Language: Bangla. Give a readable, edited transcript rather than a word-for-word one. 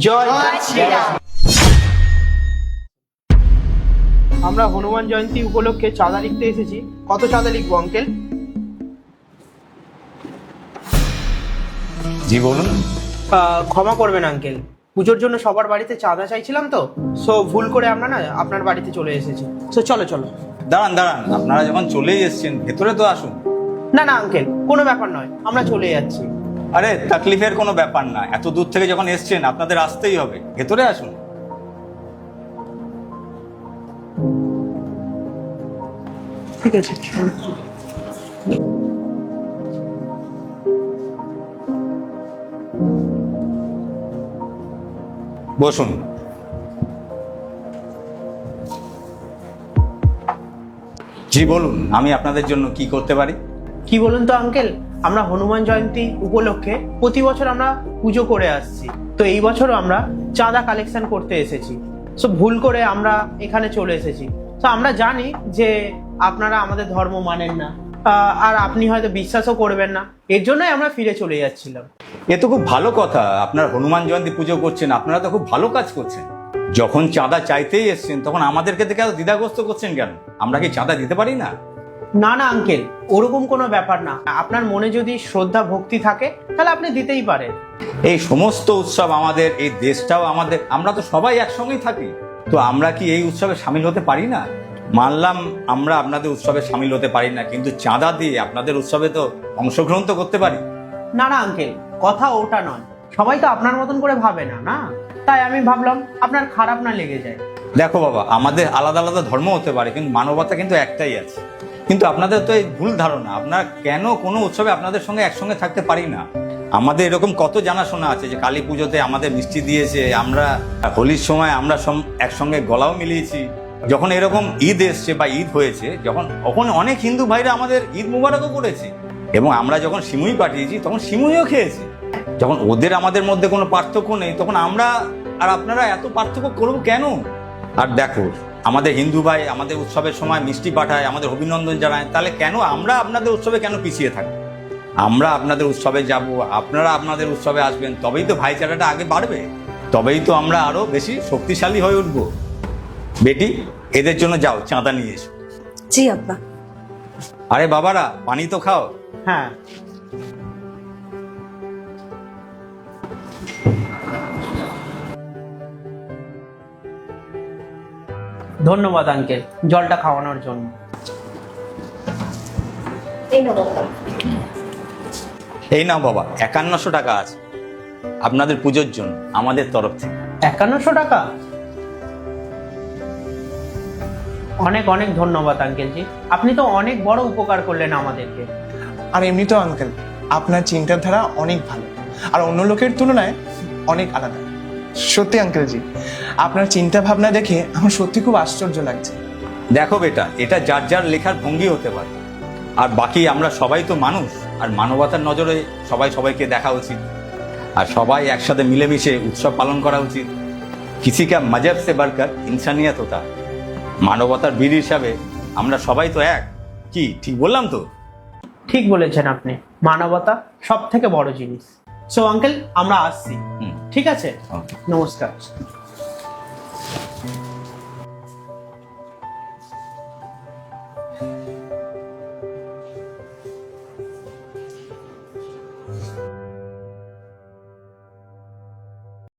জয় শ্রীরাম। আমরা হনুমান জয়ন্তী উপলক্ষে চাঁদা লিখতে এসেছি। কত চাঁদা লিখবো আঙ্কেল? জি বলুন। ক্ষমা করবেন আঙ্কেল, পুজোর জন্য সবার বাড়িতে চাঁদা চাইছিলাম তো, সো ভুল করে আমরা না আপনার বাড়িতে চলে এসেছি। সো চলো চলো। দাঁড়ান দাঁড়ান, আপনারা যখন চলেই এসছেন ভেতরে তো আসুন। না না আঙ্কেল, কোনো ব্যাপার নয়, আমরা চলে যাচ্ছি। আরে তাকলিফের কোনো ব্যাপার না, এত দূর থেকে যখন এসছেন আপনাদের আসতেই হবে, ভেতরে আসুন। ঠিক আছে। বসুন। জি বলুন, আমি আপনাদের জন্য কি করতে পারি? কি বলুন তো আঙ্কেল, আমরা হনুমান জয়ন্তী উপলক্ষে প্রতি বছর আমরা পুজো করে আসছি, তো এই বছরও আমরা চাঁদা কালেকশন করতে এসেছি। সো ভুল করে আমরা এখানে চলে এসেছি। তো আমরা জানি যে আপনারা আমাদের ধর্ম মানেন না, আর আপনি হয়তো বিশ্বাসও করবেন না, এর জন্যই আমরা ফিরে চলে যাচ্ছিলাম। এ তো খুব ভালো কথা, আপনার হনুমান জয়ন্তী পুজো করছেন, আপনারা তো খুব ভালো কাজ করছেন। যখন চাঁদা চাইতেই এসছেন তখন আমাদেরকে দেখে এত দ্বিধাগ্রস্ত করছেন কেন? আমরা কি চাঁদা দিতে পারি না? না না আঙ্কেল, ওরকম কোনো ব্যাপার না। আপনার মনে যদি শ্রদ্ধা ভক্তি থাকে তাহলে আপনি দিতেই পারেন। এই সমস্ত উৎসব আমাদের, এই দেশটাও আমাদের, আমরা তো সবাই একসঙ্গেই থাকি, তো আমরা কি এই উৎসবে সামিল হতে পারি না? মানলাম আমরা আপনাদের উৎসবে সামিল হতে পারি না, কিন্তু চাঁদা দিয়ে আপনাদের উৎসবে তো অংশগ্রহণ তো করতে পারি। না না আঙ্কেল, কথা ওটা নয়, সবাই তো আপনার মতন করে ভাবে না, না তাই আমি ভাবলাম আপনার খারাপ না লেগে যায়। দেখো বাবা, আমাদের আলাদা আলাদা ধর্ম হতে পারে কিন্তু মানবতা কিন্তু একটাই আছে। কিন্তু আপনাদের তো এই ভুল ধারণা, আপনারা কেন কোনো উৎসবে আপনাদের সঙ্গে একসঙ্গে থাকতে পারি না? আমাদের এরকম কত জানাশোনা আছে যে কালী পুজোতে আমাদের মিষ্টি দিয়েছে, আমরা হোলির সময় আমরা একসঙ্গে গলাও মিলিয়েছি। যখন এরকম ঈদ এসছে বা ঈদ হয়েছে তখন অনেক হিন্দু ভাইরা আমাদের ঈদ মুবারকও করেছে, এবং আমরা যখন সিমুই পাঠিয়েছি তখন সিমুইও খেয়েছি। যখন ওদের আমাদের মধ্যে কোনো পার্থক্য নেই, তখন আমরা আর আপনারা এত পার্থক্য করবো কেন? আর দেখো, আমাদের হিন্দু ভাই আমাদের উৎসবের সময় মিষ্টি পাঠায়, আমাদের অভিনন্দন জানায়, তাহলে কেন আমরা আপনাদের উৎসবে কেন পিছিয়ে থাকবো? আমরা আপনাদের উৎসবে যাব, আপনারা আপনাদের উৎসবে আসবেন, তবেই তো ভাইচারাটা আগে বাড়বে, তবেই তো আমরা আরো বেশি শক্তিশালী হয়ে উঠবো। বেটি, এদের জন্য যাও চাঁদা নিয়ে এসো। জি আব্বা। আরে বাবারা, পানি তো খাও। হ্যাঁ, ধন্যবাদ আঙ্কেল জলটা খাওয়ানোর জন্য। এই নাও বাবা, 5100 টাকা আছে আপনাদের পুজোর জন্য আমাদের তরফ থেকে। 5100 টাকা? অনেক অনেক ধন্যবাদ আঙ্কেলজি, আপনি তো অনেক বড় উপকার করলেন আমাদেরকে। আর এমনি তো আঙ্কেল, আপনার চিন্তাধারা অনেক ভালো আর অন্য লোকের তুলনায় অনেক আলাদা। সত্যি আঙ্কেল জি, আপনার চিন্তা ভাবনা দেখে আমার সত্যি খুব আশ্চর্য লাগছে। দেখো বেটা, এটা যার যার লেখার ভঙ্গি হতে পারে, আর বাকি আমরা সবাই তো মানুষ, আর মানবতার নজরে সবাই সবাইকে দেখা উচিত, আর সবাই একসাথে মিলেমিশে উৎসব পালন করা উচিত। কিসি কা মজহব সে বড়কর ইনসানিয়ত হোতা। মানবতার বীর হিসাবে আমরা সবাই তো এক। কি ঠিক বললাম তো? ঠিক বলেছেন আপনি, মানবতা সব থেকে বড় জিনিস। সো আঙ্কেল আমরা আসছি। ঠিক আছে, Okay. নমস্কার।